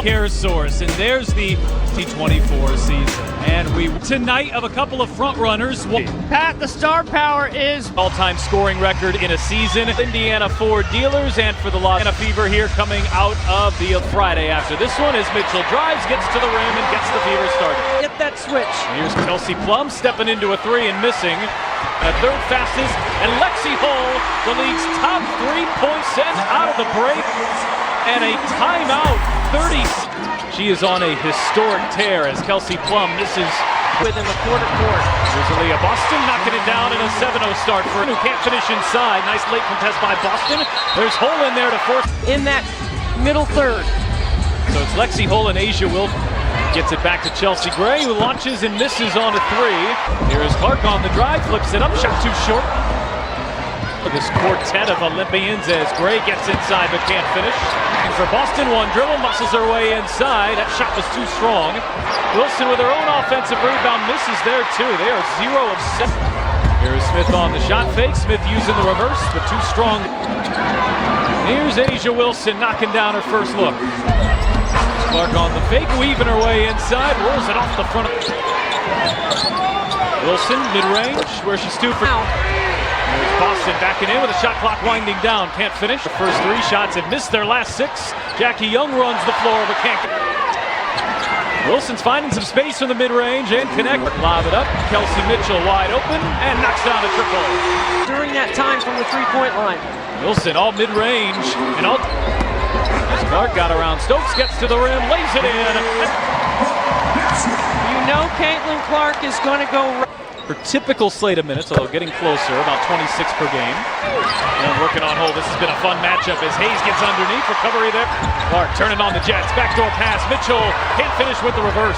care source, and there's the T24 season. And we tonight of a couple of front runners. Pat, the star power is all-time scoring record in a season. Indiana Ford dealers, and for the Los Fever here coming out of the Friday after this one as Mitchell drives, gets to the rim, and gets the Fever started. get that switch. Here's Kelsey Plum stepping into a three and missing. Third fastest, and Lexi Hull, the league's top three-point sends out of the break, and a timeout. 30. She is on a historic tear as Kelsey Plum misses Within the quarter court. Here's Aaliyah Boston knocking it down in a 7-0 start for who can't finish inside. Nice late contest by Boston. There's Hull in there to force. In that middle third. So it's Lexi Hull and Asia Wilson. Gets it back to Chelsea Gray, who launches and misses on a three. Here is Clark on the drive, flips it up, shot too short. This quartet of Olympians as Gray gets inside but can't finish. And for Boston, one dribble, muscles her way inside. That shot was too strong. Wilson with her own offensive rebound, misses there too. They are 0 of 7. Here's Smith on the shot fake. Smith using the reverse, but too strong. Here's Asia Wilson knocking down her first look. Clark on the fake, weaving her way inside, rolls it off the front. Wilson, mid-range, where she's 2 for. There's Boston backing in with a shot clock winding down. Can't finish. The first 3 shots have missed their last 6. Jackie Young runs the floor, but can't. Wilson's finding some space from the mid-range and connect. Lob it up. Kelsey Mitchell wide open and knocks down a triple. During that time from the three-point line. Wilson all mid-range and all. As Clark got around Stokes, gets to the rim, lays it in. You know Caitlin Clark is going to go. Her typical slate of minutes, although getting closer, about 26 per game. And working on hold. This has been a fun matchup as Hayes gets underneath. Recovery there. Clark turning on the Jets. Backdoor pass. Mitchell can't finish with the reverse.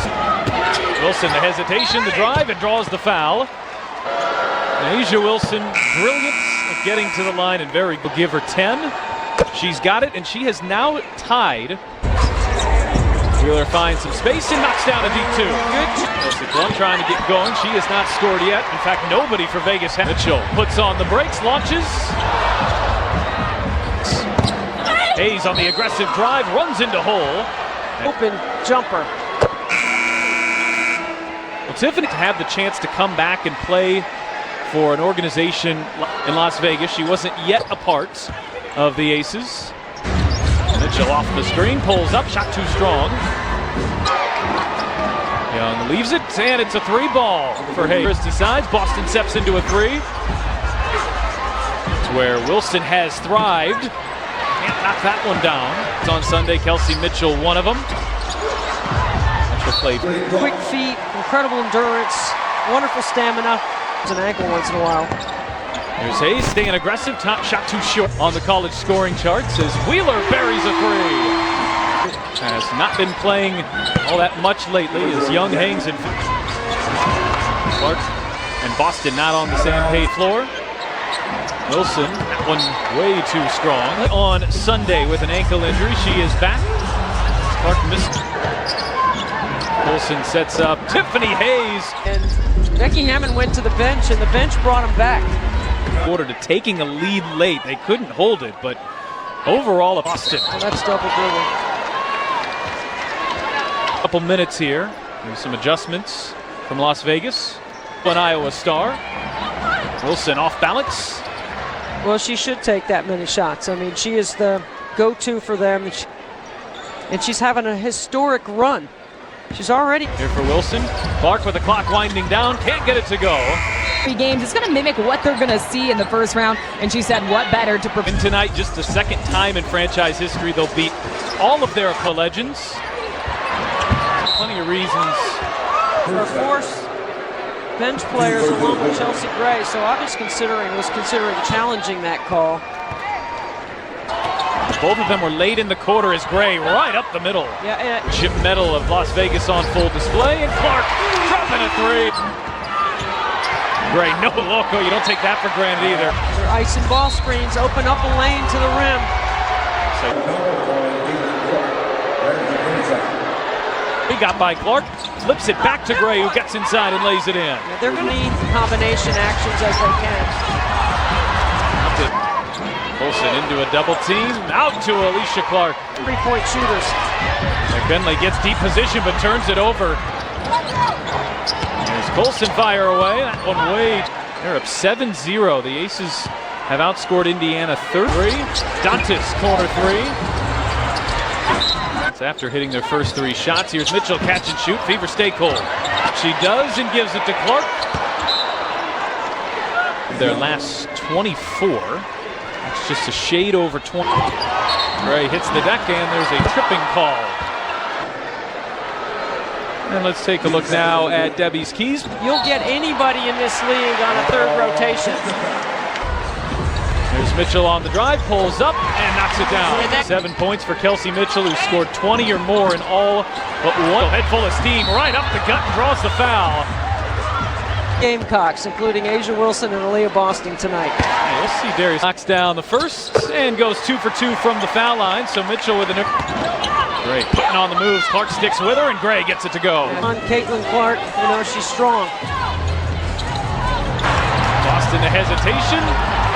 Wilson, the hesitation, the drive, and draws the foul. And Asia Wilson, brilliant at getting to the line and very good. Give her 10. She's got it, and she has now tied. Wheeler finds some space and knocks down a D2. Good. Kelsey Plum trying to get going. She has not scored yet. In fact, nobody for Vegas. Mitchell puts on the brakes, launches. Hayes on the aggressive drive, runs into hole. Open jumper. Well, Tiffany to have the chance to come back and play for an organization in Las Vegas. She wasn't yet a part of the Aces. Mitchell off the screen, pulls up, shot too strong. Young leaves it, and it's a 3-ball for Hayes. Christie sides, Boston steps into a 3. It's where Wilson has thrived. Can't knock that one down. It's on Sunday, Kelsey Mitchell, one of them. Mitchell played. Quick feet, incredible endurance, wonderful stamina. It's an ankle once in a while. There's Hayes staying aggressive, top shot too short on the college scoring charts as Wheeler buries a 3. Has not been playing all that much lately as Young hangs in. Clark and Boston not on the same pay floor. Wilson, that one way too strong. On Sunday with an ankle injury, she is back. Clark missed. Wilson sets up Tiffany Hayes. And Becky Hammond went to the bench, and the bench brought him back. Quarter to taking a lead late. They couldn't hold it, but overall, Boston. Well, that's double dribble. Couple minutes here. There's some adjustments from Las Vegas. An Iowa star. Wilson off balance. Well, she should take that many shots. I mean, she is the go-to for them. And she's having a historic run. She's already here for Wilson. Clark with the clock winding down. Can't get it to go. Games. It's going to mimic what they're going to see in the first round. And she said, what better to prepare. And tonight, just the second time in franchise history they'll beat all of their legends. Plenty of reasons. For force bench players along with Chelsea Gray, so I was considering challenging that call. Both of them were late in the quarter as Gray right up the middle. Yeah. Chip medal of Las Vegas on full display, and Clark dropping a 3. Gray, no loco, you don't take that for granted either. Their ice and ball screens open up a lane to the rim. He got by Clark, flips it back to Gray, who gets inside and lays it in. Yeah, they're going to need combination actions as they can. Wilson into a double team, out to Alicia Clark. 3-point shooters. McBenley gets deep position but turns it over. There's Colson fire away, that one way. They're up 7-0. The Aces have outscored Indiana 33. Dantas, corner three. It's after hitting their first 3 shots. Here's Mitchell, catch and shoot. Fever stay cold. She does and gives it to Clark. Their last 24. It's just a shade over 20. Gray hits the deck and there's a tripping call. And let's take a look now at Debbie's keys. You'll get anybody in this league on a 3rd rotation. There's Mitchell on the drive, pulls up and knocks it down. 7 points for Kelsey Mitchell, who scored 20 or more in all but one. Head full of steam, right up the gut and draws the foul. Gamecocks, including Asia Wilson and Aaliyah Boston tonight. Yeah, we'll see Darius knocks down the first and goes 2 for 2 from the foul line. So Mitchell with an Gray putting on the moves. Clark sticks with her and Gray gets it to go. On Caitlin Clark, you know she's strong. Boston the hesitation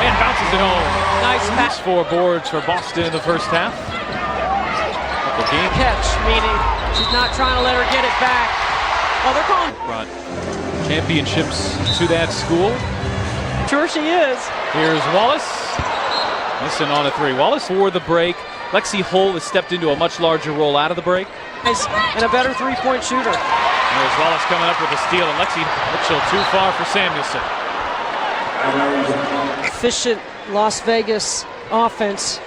and bounces it home. Nice pass. 4 boards for Boston in the first half. Catch, meaning she's not trying to let her get it back. Oh, they're calling. Brought championships to that school. Sure she is. Here's Wallace. Listen on a 3. Wallace for the break. Lexi Hull has stepped into a much larger role out of the break. Nice, and a better 3-point shooter. There's Wallace coming up with a steal, and Lexi Mitchell too far for Samuelson. Efficient Las Vegas offense.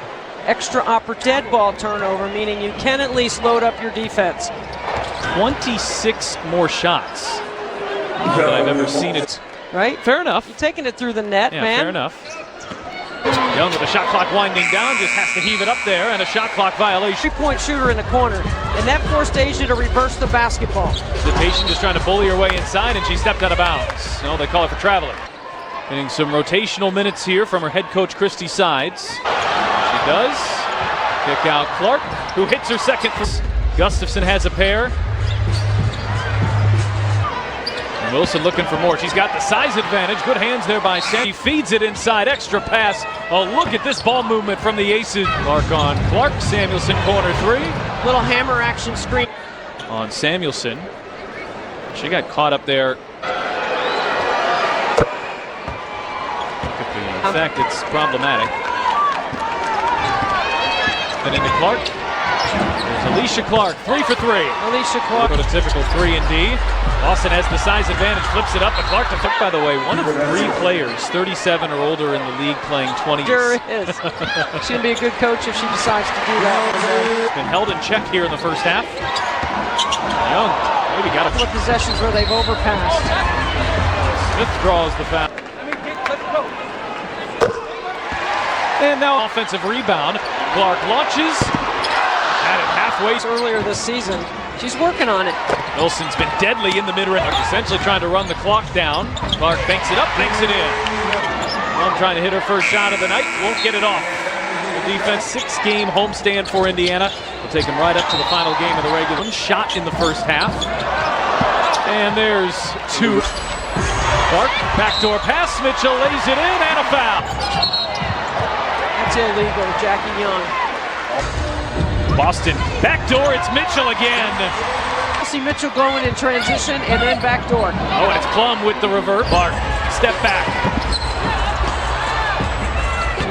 Extra dead ball turnover, meaning you can at least load up your defense. 26 more shots than I've ever seen it. Right? Fair enough. You're taking it through the net, Yeah, man. fair enough. Young with the shot clock winding down, just has to heave it up there, and a shot clock violation. 3-point shooter in the corner, and that forced Asia to reverse the basketball. Hesitation, just trying to bully her way inside, and she stepped out of bounds. No, they call it for traveling. Getting some rotational minutes here from her head coach, Christy Sides. She does. Kick out Clark, who hits her second. Gustafson has a pair. And Wilson looking for more. She's got the size advantage. Good hands there by Sam. He feeds it inside. Extra pass. Oh, look at this ball movement from the Aces. Clark on Clark. Samuelson corner 3. Little hammer action screen. On Samuelson. She got caught up there. Look at the effect. It's problematic. And into Clark. There's Alicia Clark, 3 for 3. Alicia Clark. Prototypical 3 and D. Boston has the size advantage, flips it up, but Clark to pick, by the way, one of 3 players, 37 or older in the league, playing 20. Sure is. She's going to be a good coach if she decides to do that. Been held in check here in the first half. Young, maybe got a couple of possessions where they've overpassed. Smith draws the foul. And now offensive rebound. Clark launches. Had it halfway. Earlier this season, she's working on it. Wilson's been deadly in the mid-range, essentially trying to run the clock down. Clark banks it up, banks it in. Young trying to hit her first shot of the night, won't get it off. The defense, 6-game homestand for Indiana. We'll take them right up to the final game of the regular. 1 shot in the first half. And there's 2. Clark, backdoor pass, Mitchell lays it in, and a foul. That's illegal, Jackie Young. Boston, backdoor, it's Mitchell again. See Mitchell going in transition and then backdoor. Oh, and it's Plum with the revert. Clark, step back.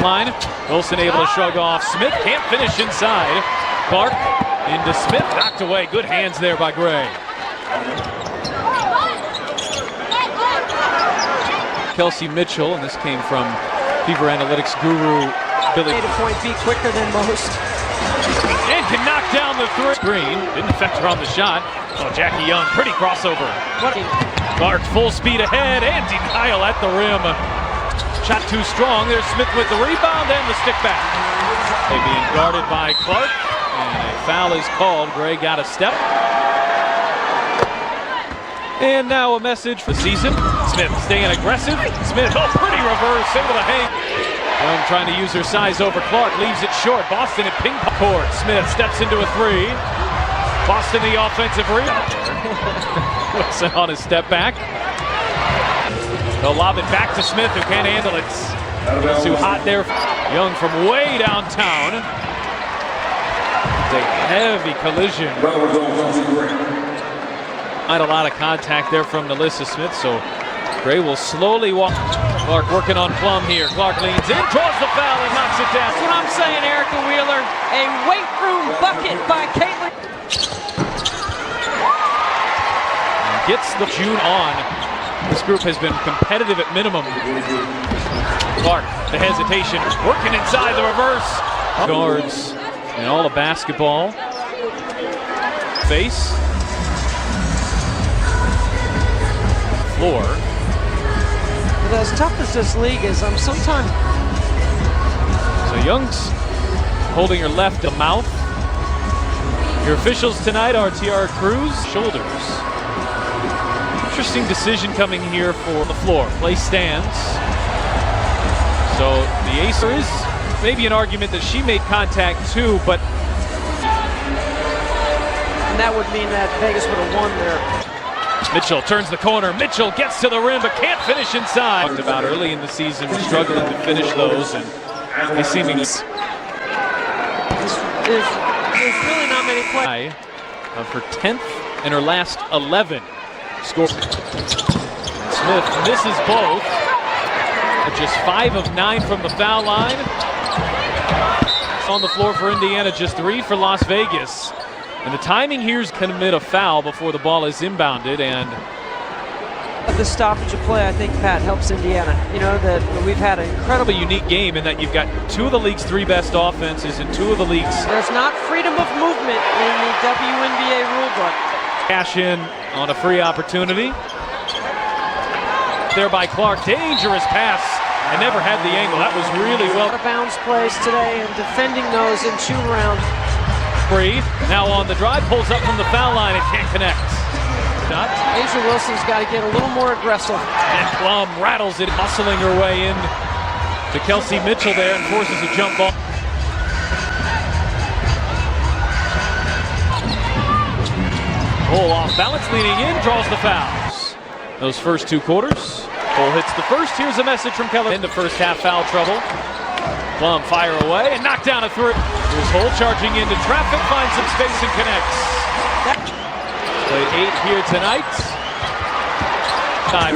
Line, Wilson able to shrug off. Smith can't finish inside. Clark into Smith, knocked away. Good hands there by Gray. Kelsey Mitchell, and this came from Fever Analytics guru Billy. Made a point be quicker than most. And can knock down the 3. Screen. Didn't affect her on the shot. Oh, Jackie Young, pretty crossover. Clark full speed ahead and denial at the rim. Shot too strong. There's Smith with the rebound and the stick back. They being guarded by Clark. And a foul is called. Gray got a step. And now a message for the season. Smith staying aggressive. Smith, oh, pretty reverse, able to hang. Young trying to use her size over Clark, leaves it short. Boston at ping pong court. Smith steps into a 3. Boston the offensive rebound. Wilson on his step back. They'll lob it back to Smith, who can't handle it. It's too hot there. Young from way downtown. It's a heavy collision. Not a lot of contact there from Nalissa Smith, so Gray will slowly walk. Clark working on Plum here. Clark leans in, draws the foul, and knocks it down. That's what I'm saying, Erica Wheeler. A weight room bucket by Caitlin. Gets the June on. This group has been competitive at minimum. Clark, the hesitation, working inside the reverse. Guards and all of basketball. Face. Floor. But as tough as this league is, I'm sometimes. So Young's holding her left to mouth. Your officials tonight are Tiara Cruz, shoulders. Interesting decision coming here for the floor. Play stands. So the ace is maybe an argument that she made contact too, but. And that would mean that Vegas would have won there. Mitchell turns the corner. Mitchell gets to the rim, but can't finish inside. Talked about early in the season, struggling to finish those, and they seemingly. There's really not many plays. Of her 10th and her last 11. Score. Smith misses both. Just 5 of 9 from the foul line. On the floor for Indiana, just 3 for Las Vegas. And the timing here is commit a foul before the ball is inbounded, and the stoppage of play, I think, Pat, helps Indiana. You know, that we've had an incredibly unique game in that you've got 2 of the league's 3 best offenses and 2 of the league's. There's not freedom of movement in the WNBA rulebook. Cash in on a free opportunity. There by Clark, dangerous pass, and never had the angle. That was really well. Out of bounds plays today and defending those in shoot around. Free, now on the drive, pulls up from the foul line and can't connect. Asia Wilson's got to get a little more aggressive. And Plum rattles it, hustling her way in to Kelsey Mitchell there and forces a jump ball. Cole off balance, leaning in, draws the fouls. Those first 2 quarters. Cole hits the first. Here's a message from Keller. Into first half foul trouble. Plum fire away and knock down a 3. Here's Hole charging into traffic, finds some space and connects. Played 8 here tonight.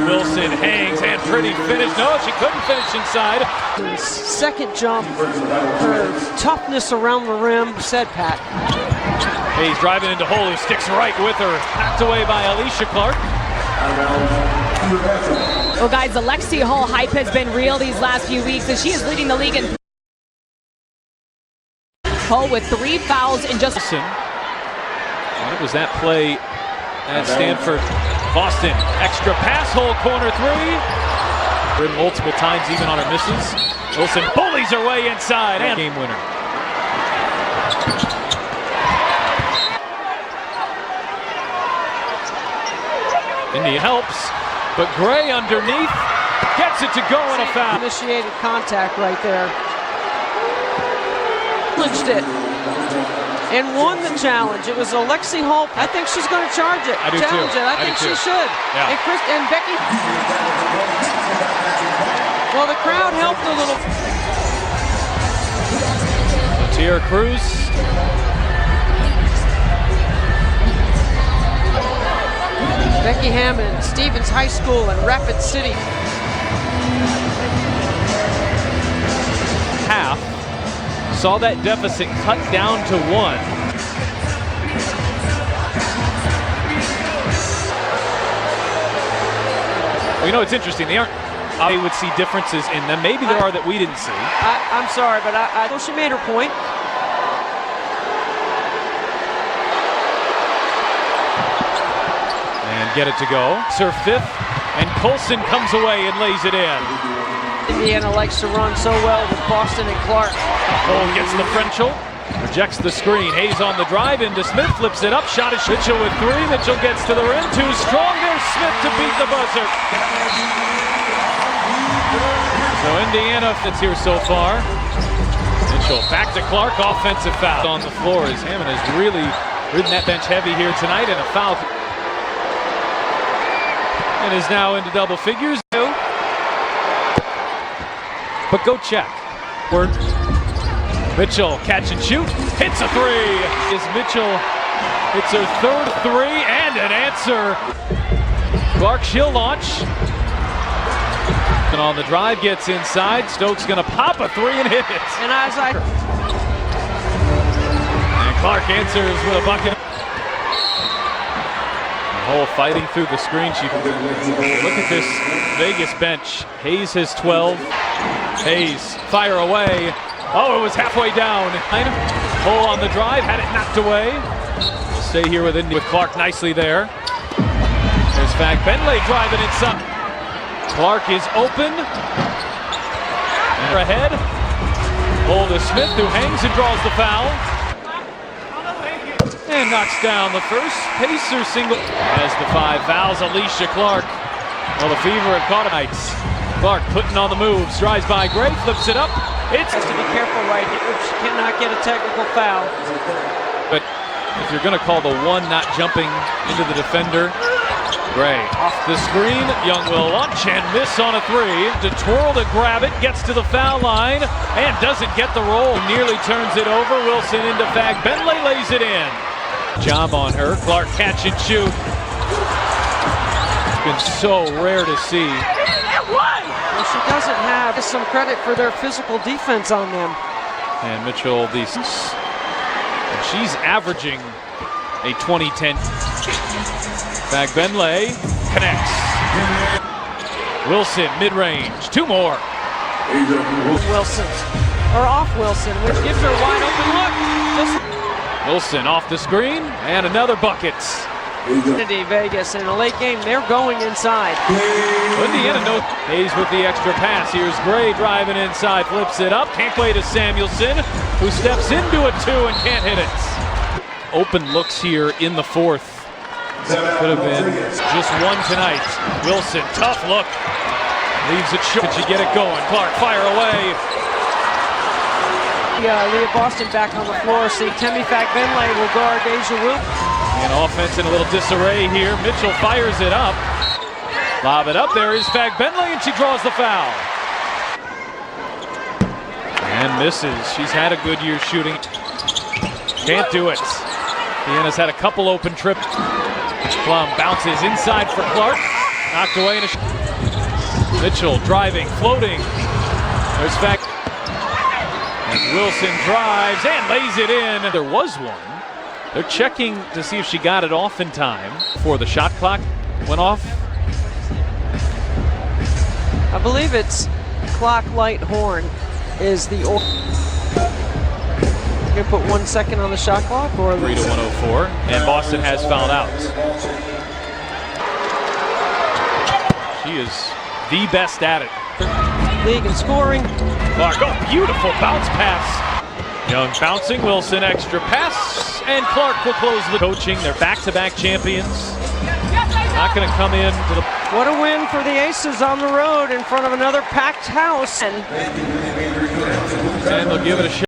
Wilson hangs and pretty finish. No, she couldn't finish inside. Second jump, her toughness around the rim, said Pat. Hayes driving into Hole, who sticks right with her. Knocked away by Alicia Clark. Well, guys, the Lexi Hall hype has been real these last few weeks, as she is leading the league in. Hall with 3 fouls in just. What was that play at Stanford? Boston, extra pass, Hole corner 3. Multiple times even on her misses. Wilson bullies her way inside and game winner. Indy helps, but Gray underneath gets it to go in a foul. Initiated contact right there. Challenged it and won the challenge. It was Alexi Hall. I think she's going to charge it. I do challenge too. it. I think she should. Yeah. And Becky. Well, the crowd helped a little. Tiara Cruz. Becky Hammond, Stevens High School in Rapid City. Half. Saw that deficit cut down to 1. Well, you know, it's interesting. They would see differences in them. Maybe there are that we didn't see. I'm sorry, but I thought she made her point. And get it to go. It's her 5th, and Colson comes away and lays it in. Indiana likes to run so well with Boston and Clark. Cole gets the Frenchel, rejects the screen. Hayes on the drive into Smith, flips it up. Shot is Mitchell with 3. Mitchell gets to the rim. 2 strong. There's Smith to beat the buzzer. So Indiana fits here so far. Mitchell back to Clark. Offensive foul on the floor as Hammond has really ridden that bench heavy here tonight, and a foul. And is now into double figures. But go check. Mitchell, catch and shoot, hits a three. Is Mitchell, it's her third three and an answer. Clark, she'll launch. And on the drive, gets inside. Stokes gonna pop a three and hit it. And Clark answers with a bucket. Hole fighting through the screen. Look at this Vegas bench. Hayes has 12. Hayes, fire away. Oh, it was halfway down. Hole on the drive, had it knocked away. We'll stay here with Clark nicely there. There's Benley driving inside. Clark is open. And ahead. Hole to Smith, who hangs and draws the foul. And knocks down the first. Pacer single. Has the 5 fouls. Alicia Clark. Well, the Fever have caught him. Clark putting on the moves. Drives by Gray. Flips it up. It's has to be careful right here. She cannot get a technical foul. But if you're going to call the one not jumping into the defender, Gray off the screen. Young will launch and miss on a three. To twirl to grab it. Gets to the foul line and doesn't get the roll. Nearly turns it over. Wilson into Benley lays it in. Job on her. Clark catch and shoot. It's been so rare to see. Well, she doesn't have some credit for their physical defense on them. And Mitchell, she's averaging a 20-10. Benley connects. Wilson mid-range. Two more. Wilson, or off Wilson, which gives her a wide open look. Wilson off the screen, and another bucket. Vegas in a late game, they're going inside. Indiana knows. Hayes with the extra pass. Here's Gray driving inside, flips it up. Can't play to Samuelson, who steps into a two and can't hit it. Open looks here in the fourth. Could have been just one tonight. Wilson, tough look. Leaves it short. Did you get it going? Clark, fire away. Leah Boston back on the floor. See, Temi Benley will guard Asia Wilson. And offense in a little disarray here. Mitchell fires it up. Lob it up. There is Benley, and she draws the foul. And misses. She's had a good year shooting. Can't do it. Deanna's had a couple open trips. Plum bounces inside for Clark. Knocked away in a Mitchell driving, floating. There's As Wilson drives and lays it in. There was one. They're checking to see if she got it off in time before the shot clock went off. I believe it's clock light horn is the. You gonna put 1 second on the shot clock, or 3 to 104, and Boston has fouled out. She is the best at it. League in scoring. Clark, oh, beautiful bounce pass. Young bouncing, Wilson extra pass, and Clark will close the coaching. They're back-to-back champions. Not going to come in to the. What a win for the Aces on the road in front of another packed house. And they'll give it a shot.